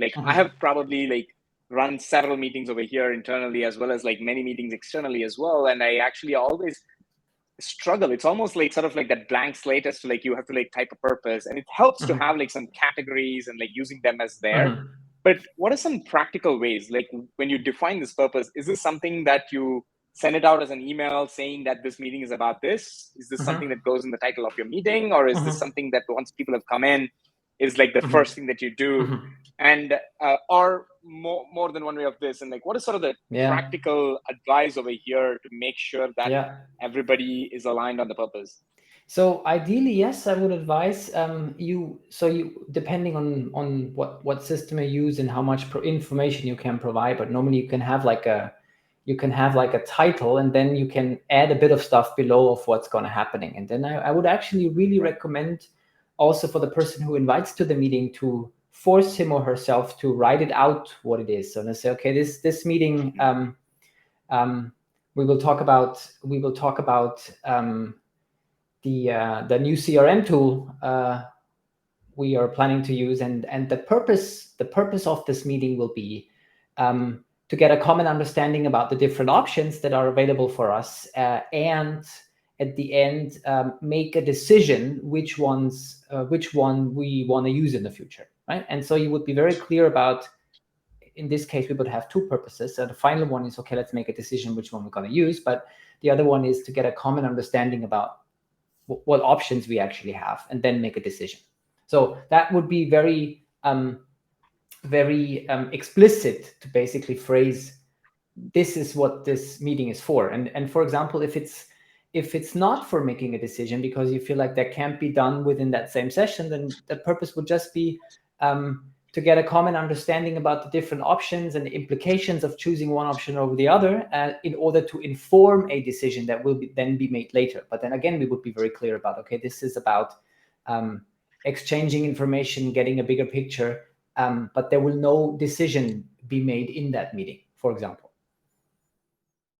Like I have probably like run several meetings over here internally, as well as like many meetings externally as well. And I actually always struggle. It's almost like sort of like that blank slate as to like you have to like type a purpose, and it helps to have like some categories and like using them as there. But what are some practical ways, like when you define this purpose, is this something that you send it out as an email saying that this meeting is about this? Is this something that goes in the title of your meeting, or is this something that once people have come in is like the first thing that you do? And or more than one way of this, and like what is sort of the practical advice over here to make sure that everybody is aligned on the purpose? So ideally, yes, I would advise you depending on what system you use and how much information you can provide, but normally you can have like a title, and then you can add a bit of stuff below of what's going to happening. And then I would actually really recommend also for the person who invites to the meeting to force him or herself to write it out what it is. So they say, okay, this meeting we will talk about the new CRM tool we are planning to use, and the purpose of this meeting will be to get a common understanding about the different options that are available for us, and at the end make a decision which one we want to use in the future, right? And so you would be very clear about, in this case, we would have two purposes. So the final one is, okay, let's make a decision which one we're going to use, but the other one is to get a common understanding about what options we actually have, and then make a decision. So that would be very explicit to basically phrase, this is what this meeting is for. And for example, if it's not for making a decision because you feel like that can't be done within that same session, then the purpose would just be to get a common understanding about the different options and the implications of choosing one option over the other, in order to inform a decision that will then be made later. But then again, we would be very clear about, okay, this is about exchanging information, getting a bigger picture, but there will no decision be made in that meeting, for example.